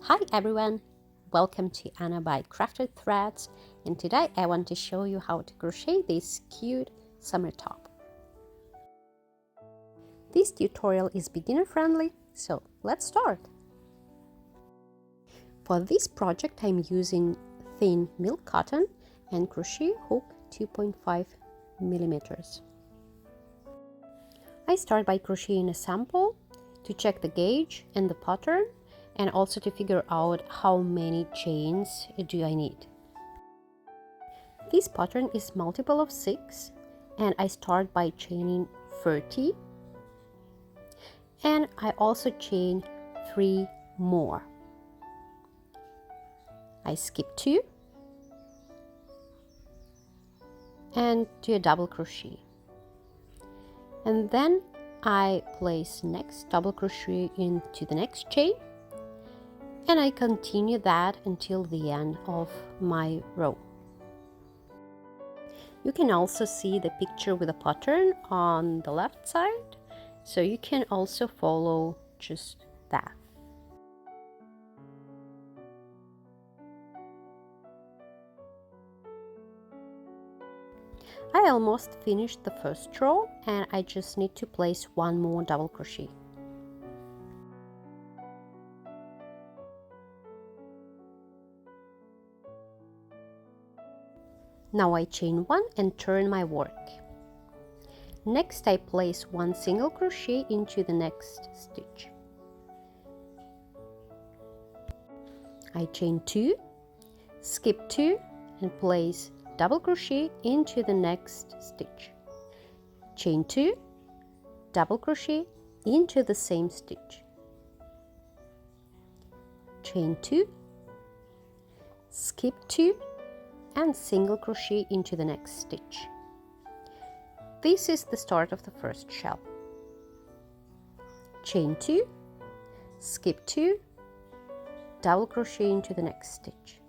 Hi everyone, welcome to Anna by Crafted Threads, and today I want to show you how to crochet this cute summer top. This tutorial is beginner friendly, so let's start. For this project I'm using thin milk cotton and crochet hook 2.5 millimeters. I start by crocheting a sample to check the gauge and the pattern, and also to figure out how many chains do I need. This pattern is multiple of 6, and I start by chaining 30, and I also chain 3 more. I skip 2 and do a double crochet, and then I place next double crochet into the next chain, and I continue that until the end of my row. You can also see the picture with a pattern on the left side, so you can also follow just that. I almost finished the first row, and I just need to place one more double crochet. Now I chain 1 and turn my work. Next I place 1 single crochet into the next stitch. I chain 2, skip 2 and place double crochet into the next stitch. Chain 2, double crochet into the same stitch. Chain 2, skip 2 and single crochet into the next stitch. This is the start of the first shell. Chain 2, skip 2, double crochet into the next stitch.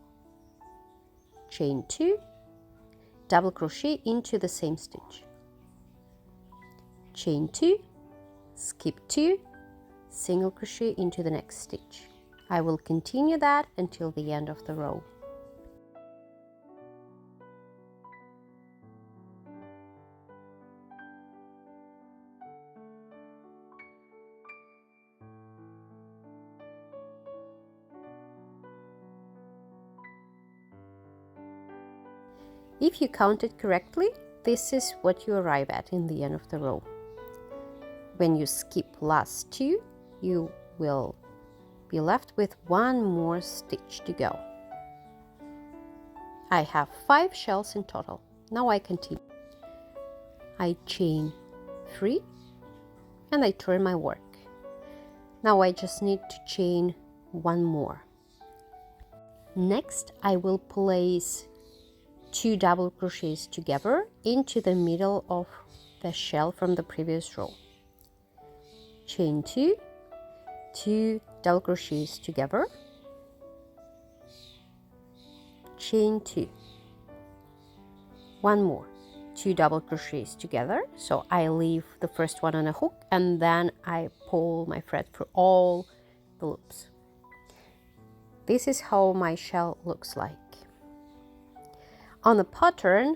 Chain 2, double crochet into the same stitch. Chain 2, skip 2, single crochet into the next stitch. I will continue that until the end of the row. If you counted correctly, this is what you arrive at in the end of the row. When you skip last 2, you will be left with 1 more stitch to go. I have 5 shells in total. Now I continue. I chain 3 and I turn my work. Now I just need to chain 1 more. Next I will place 2 double crochets together into the middle of the shell from the previous row. Chain 2, 2 double crochets together, chain 2, 1 more, 2 double crochets together, so I leave the first one on a hook and then I pull my thread through all the loops. This is how my shell looks like. On the pattern,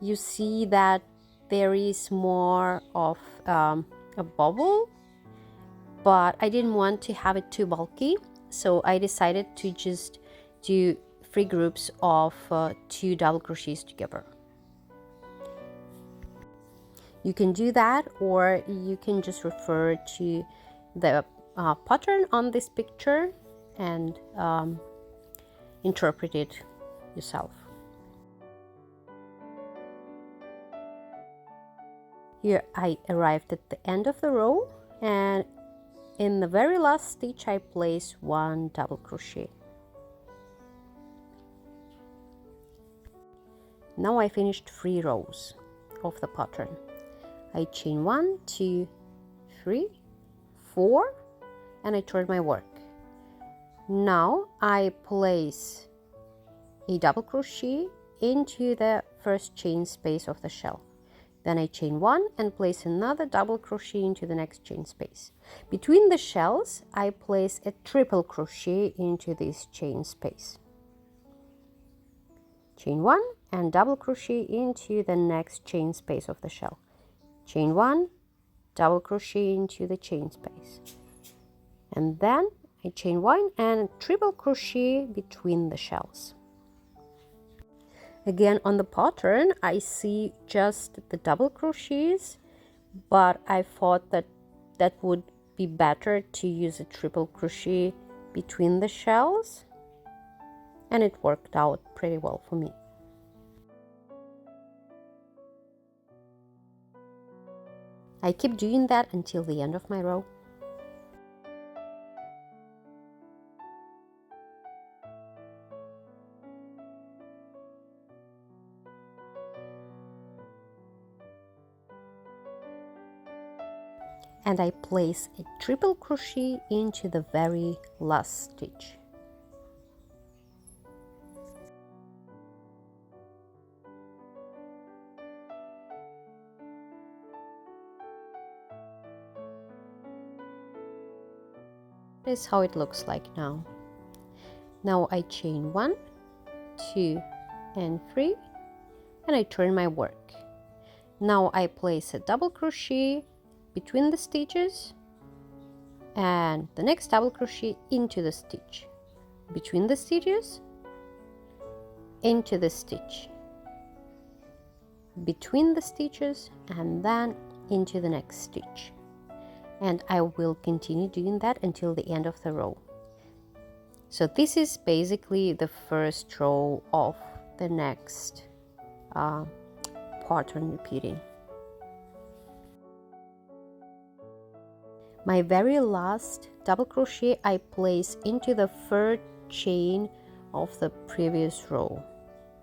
you see that there is more of a bubble, but I didn't want to have it too bulky, so I decided to just do 3 groups of 2 double crochets together. You can do that, or you can just refer to the pattern on this picture and interpret it yourself. Here I arrived at the end of the row, and in the very last stitch I place 1 double crochet. Now I finished 3 rows of the pattern. I chain 1, 2, 3, 4 and I turn my work. Now I place a double crochet into the first chain space of the shell. Then I chain 1 and place another double crochet into the next chain space. Between the shells, I place a triple crochet into this chain space. Chain 1 and double crochet into the next chain space of the shell. Chain 1, double crochet into the chain space. And then I chain 1 and triple crochet between the shells. Again, on the pattern, I see just the double crochets, but I thought that that would be better to use a triple crochet between the shells, and it worked out pretty well for me. I keep doing that until the end of my row. And I place a triple crochet into the very last stitch. This is how it looks like now. Now I chain 1, 2, and 3, and I turn my work. Now I place a double crochet between the stitches and the next double crochet into the stitch, between the stitches, into the stitch, between the stitches, and then into the next stitch. And I will continue doing that until the end of the row. So this is basically the first row of the next pattern repeating. My very last double crochet I place into the third chain of the previous row,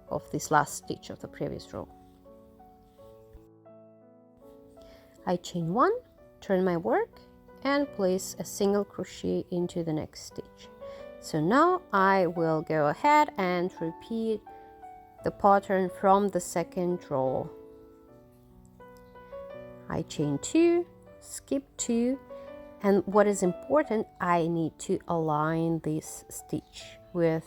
of this last stitch of the previous row. I chain 1, turn my work, and place a single crochet into the next stitch. So now I will go ahead and repeat the pattern from the second row. I chain 2, skip 2, and what is important, I need to align this stitch with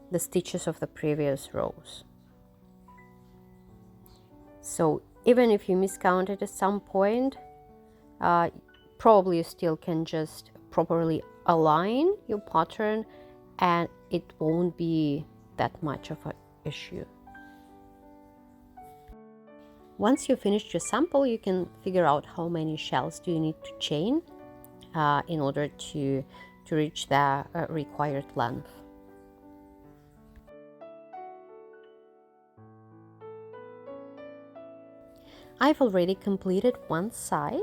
the stitches of the previous rows. So even if you miscounted at some point, probably you still can just properly align your pattern and it won't be that much of an issue. Once you finished your sample, you can figure out how many shells do you need to chain in order to reach the required length. I've already completed one side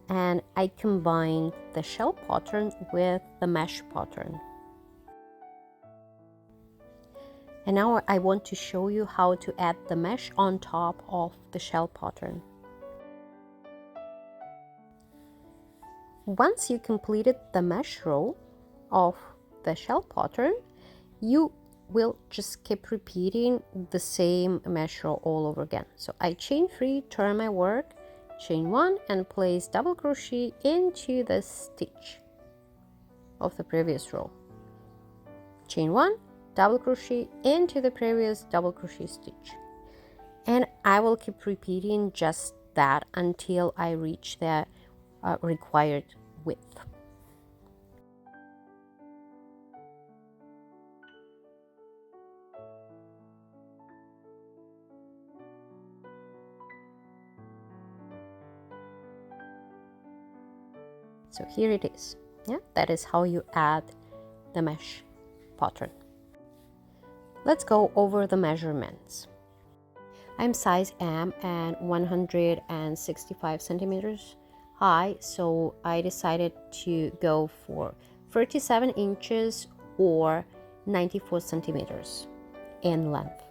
and I combined the shell pattern with the mesh pattern. And now I want to show you how to add the mesh on top of the shell pattern. Once you completed the mesh row of the shell pattern, you will just keep repeating the same mesh row all over again. So I chain 3, turn my work, chain 1, and place double crochet into the stitch of the previous row. Chain 1, double crochet into the previous double crochet stitch. And I will keep repeating just that until I reach the required width. So here it is. Yeah, that is how you add the mesh pattern. Let's go over the measurements. I'm size M and 165 centimeters high, so I decided to go for 37 inches or 94 centimeters in length.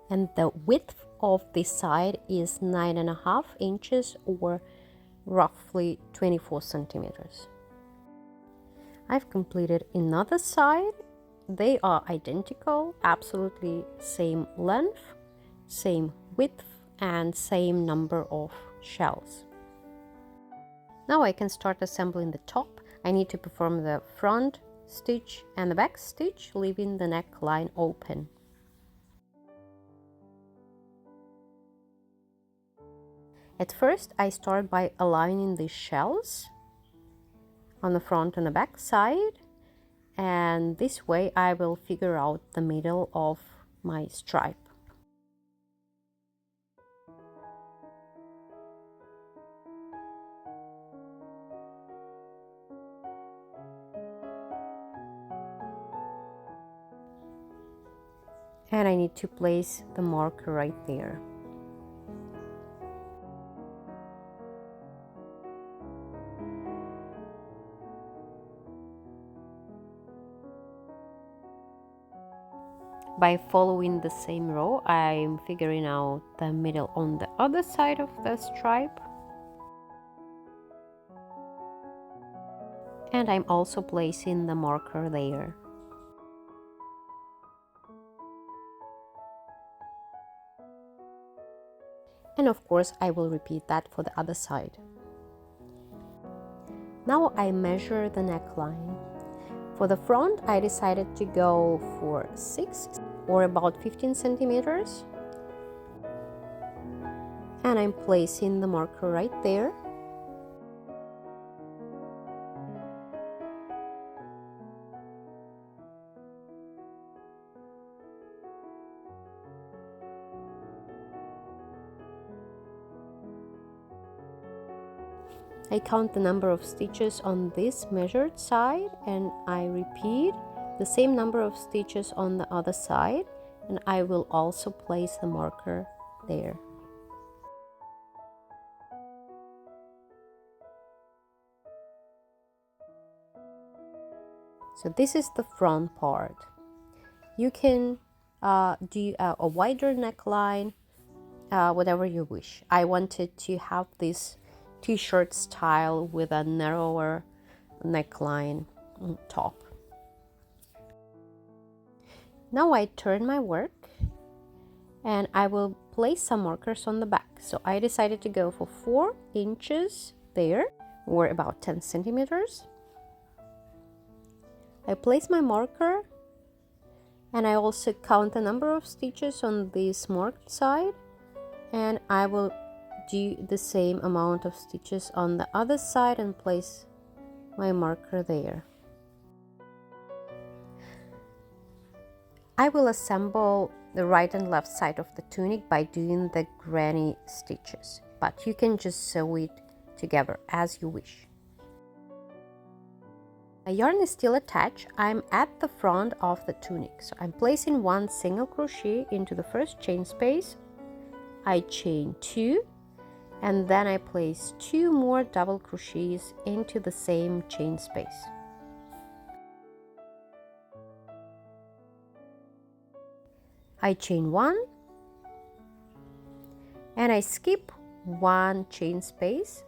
And the width of this side is 9.5 inches or roughly 24 centimeters. I've completed another side. They are identical, absolutely same length, same width, and same number of shells. Now I can start assembling the top. I need to perform the front stitch and the back stitch, leaving the neckline open. At first I start by aligning the shells on the front and the back side, and this way I will figure out the middle of my stripe. And I need to place the marker right there. By following the same row, I'm figuring out the middle on the other side of the stripe. And I'm also placing the marker there. And of course, I will repeat that for the other side. Now I measure the neckline. For the front, I decided to go for 6 or about 15 centimeters. And I'm placing the marker right there. I count the number of stitches on this measured side, and I repeat the same number of stitches on the other side, and I will also place the marker there. So this is the front part. You can do a wider neckline, whatever you wish. I wanted to have this t-shirt style with a narrower neckline top. Now I turn my work and I will place some markers on the back. So I decided to go for 4 inches there, or about 10 centimeters. I place my marker and I also count the number of stitches on this marked side, and I will do the same amount of stitches on the other side and place my marker there. I will assemble the right and left side of the tunic by doing the granny stitches, but you can just sew it together as you wish. My yarn is still attached. I'm at the front of the tunic, so I'm placing 1 single crochet into the first chain space. I chain 2, and then I place 2 more double crochets into the same chain space. I chain 1, and I skip 1 chain space.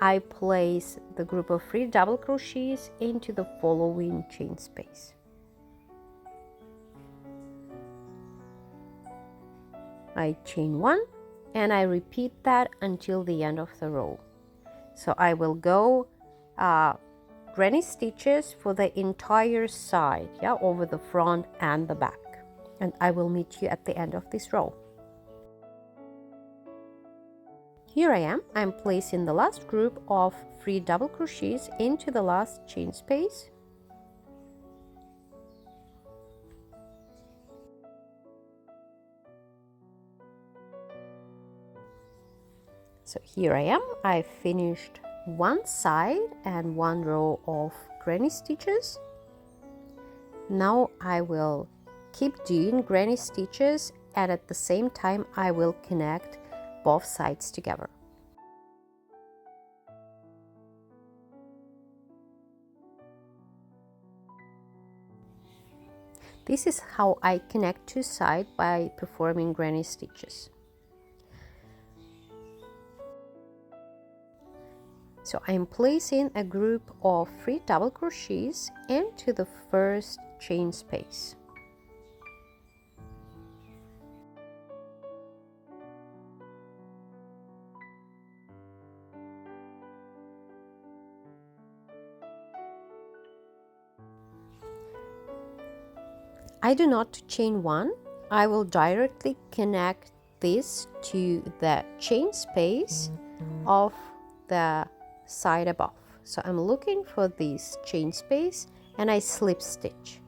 I place the group of 3 double crochets into the following chain space. I chain 1, and I repeat that until the end of the row. So I will go granny stitches for the entire side, over the front and the back, and I will meet you at the end of this row. Here I am. I'm placing the last group of 3 double crochets into the last chain space. So here I am. I finished 1 side and 1 row of granny stitches. Now I will keep doing granny stitches, and at the same time I will connect both sides together. This is how I connect 2 sides by performing granny stitches. So I'm placing a group of 3 double crochets into the first chain space. I do not chain one. I will directly connect this to the chain space of the side above. So I'm looking for this chain space and I slip stitch.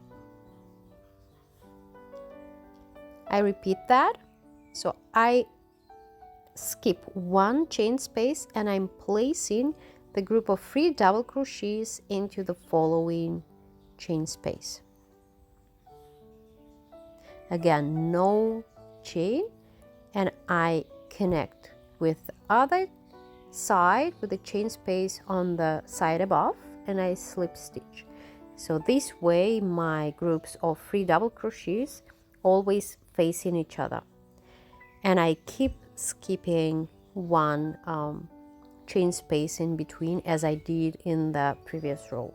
I repeat that. So I skip one chain space and I'm placing the group of 3 double crochets into the following chain space. Again, no chain, and I connect with the other side with the chain space on the side above and I slip stitch. So this way my groups of 3 double crochets always facing each other, and I keep skipping one chain space in between as I did in the previous row.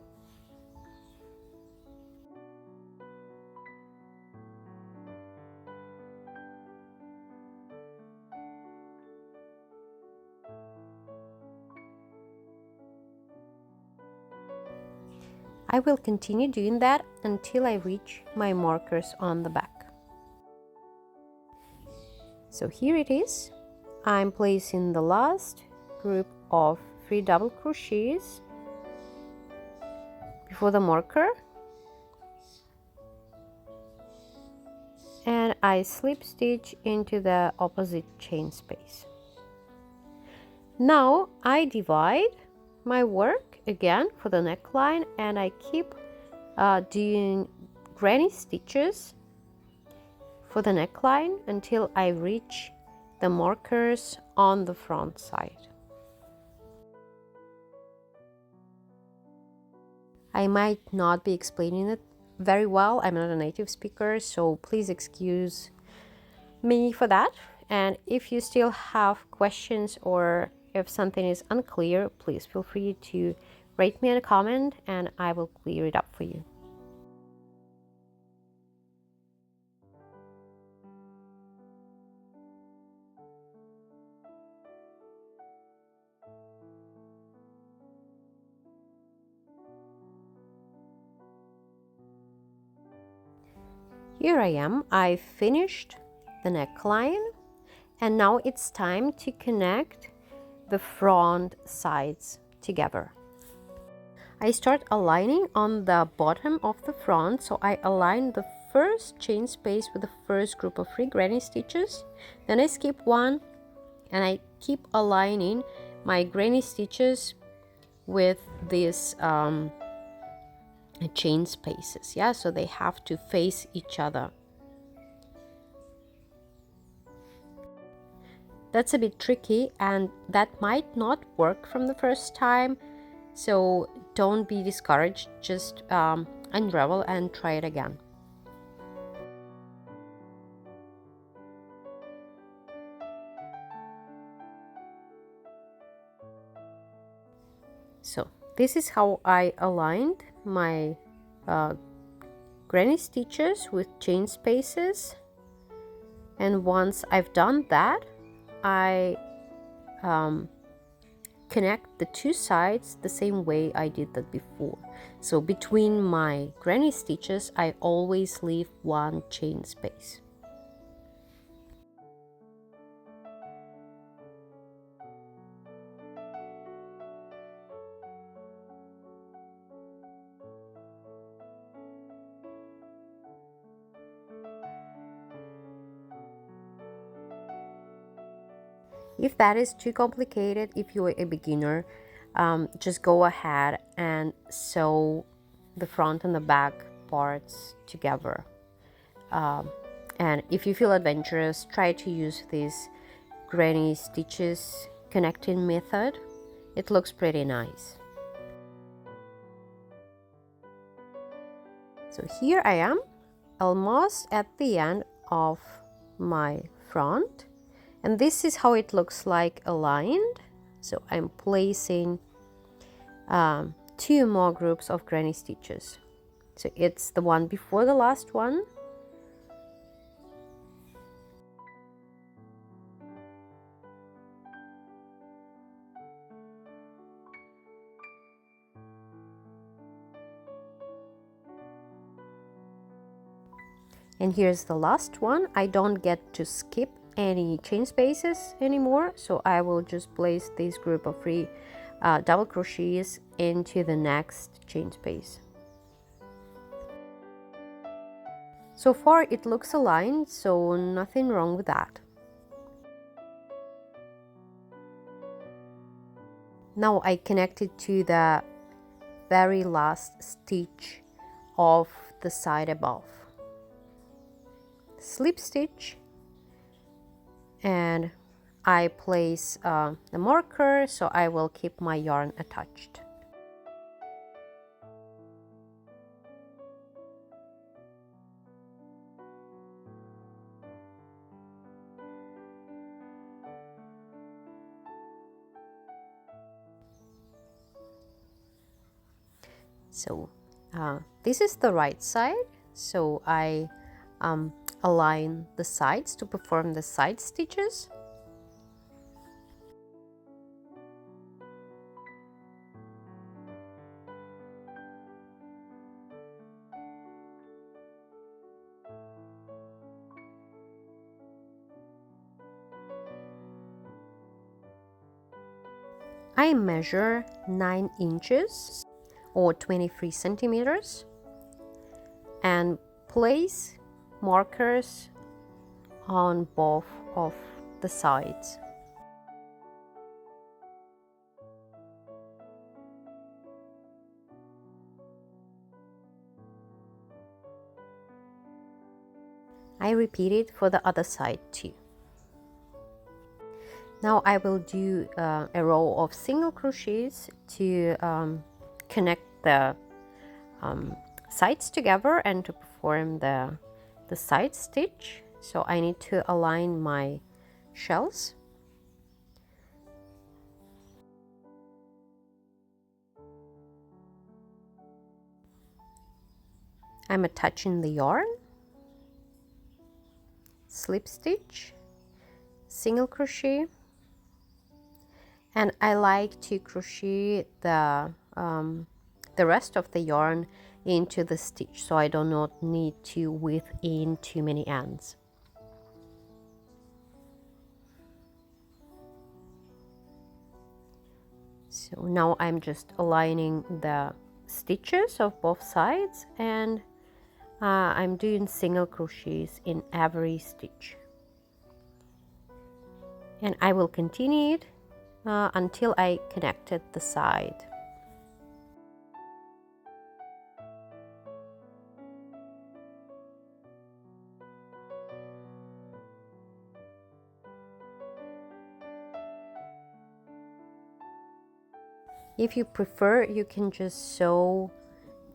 I will continue doing that until I reach my markers on the back. So here it is. I'm placing the last group of 3 double crochets before the marker, and I slip stitch into the opposite chain space. Now I divide my work again for the neckline, and I keep doing granny stitches for the neckline until I reach the markers on the front side. I might not be explaining it very well. I'm not a native speaker, so please excuse me for that. And if you still have questions or if something is unclear, please feel free to write me a comment and I will clear it up for you. Here I am. I finished the neckline, and now it's time to connect the front sides together. I start aligning on the bottom of the front, so I align the first chain space with the first group of 3 granny stitches, then I skip one and I keep aligning my granny stitches with these chain spaces, yeah, so they have to face each other. That's a bit tricky and that might not work from the first time, so don't be discouraged, just unravel and try it again. So this is how I aligned my granny stitches with chain spaces, and once I've done that, I connect the 2 sides the same way I did that before. So between my granny stitches I always leave one chain space. If that is too complicated, if you're a beginner, just go ahead and sew the front and the back parts together. And if you feel adventurous, try to use this granny stitches connecting method. It looks pretty nice. So here I am, almost at the end of my front, and this is how it looks like aligned. So I'm placing 2 more groups of granny stitches. So it's the one before the last one. And here's the last one. I don't get to skip any chain spaces anymore, so I will just place this group of 3 double crochets into the next chain space. So far it looks aligned, so nothing wrong with that. Now I connect it to the very last stitch of the side above. Slip stitch, and I place the marker, so I will keep my yarn attached. So this is the right side, so I align the sides to perform the side stitches. I measure 9 inches or 23 centimeters and place markers on both of the sides. I repeat it for the other side too. Now I will do a row of single crochets to connect the sides together and to perform the side stitch. So I need to align my shells. I'm attaching the yarn, slip stitch, single crochet, and I like to crochet the rest of the yarn into the stitch, so I do not need to weave in too many ends. So now I'm just aligning the stitches of both sides, and I'm doing single crochets in every stitch, and I will continue it until I connected the side. If you prefer, you can just sew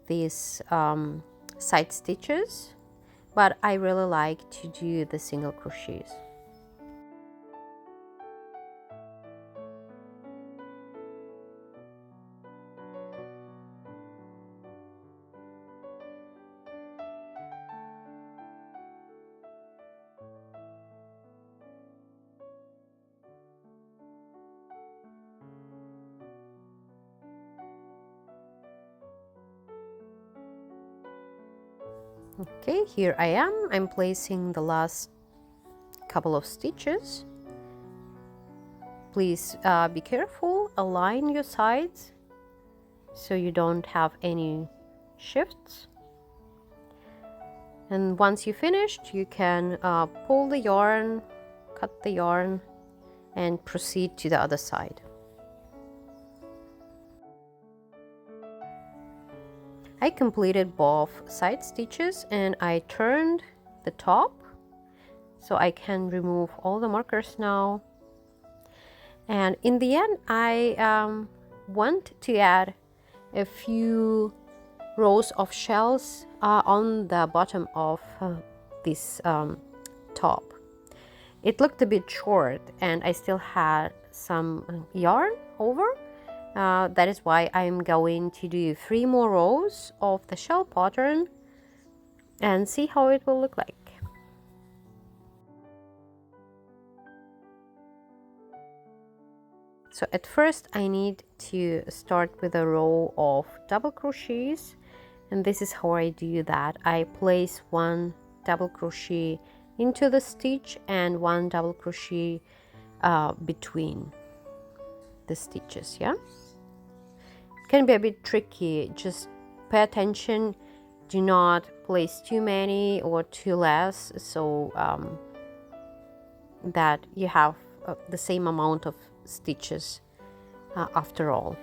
these side stitches, but I really like to do the single crochets. Okay, here I am. I'm placing the last couple of stitches. Please be careful, align your sides so you don't have any shifts. And once you finished, you can pull the yarn, cut the yarn, and proceed to the other side. I completed both side stitches and I turned the top so I can remove all the markers now. And in the end, I want to add a few rows of shells on the bottom of this top. It looked a bit short and I still had some yarn over. That is why I'm going to do 3 more rows of the shell pattern and see how it will look like. So at first I need to start with a row of double crochets, and this is how I do that. I place 1 double crochet into the stitch and 1 double crochet between the stitches. Yeah, it can be a bit tricky. Just pay attention, do not place too many or too less, so that you have the same amount of stitches after all.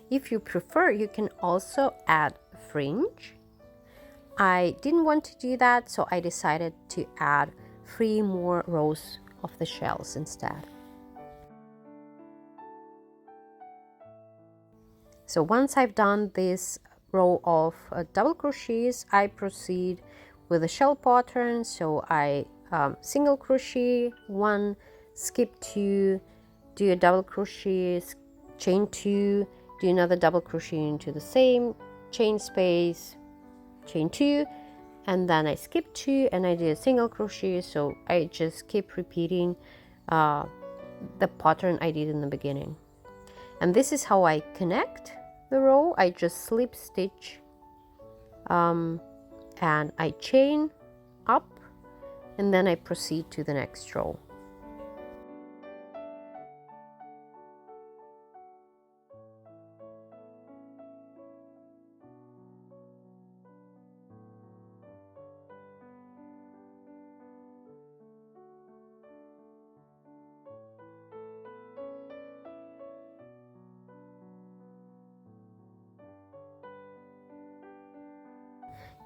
If you prefer, you can also add fringe. I didn't want to do that, so I decided to add 3 more rows of the shells instead. So once I've done this row of double crochets, I proceed with the shell pattern. So I single crochet 1, skip 2, do a double crochet, chain 2, do another double crochet into the same chain space, chain 2, and then I skip 2 and I do a single crochet. So I just keep repeating the pattern I did in the beginning. And this is how I connect the row. I just slip stitch and I chain up, and then I proceed to the next row.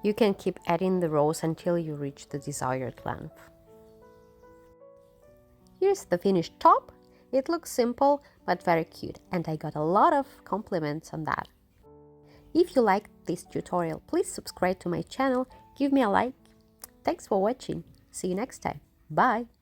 You can keep adding the rows until you reach the desired length. Here's the finished top. It looks simple but very cute, and I got a lot of compliments on that. If you liked this tutorial, please subscribe to my channel, give me a like. Thanks for watching. See you next time. Bye!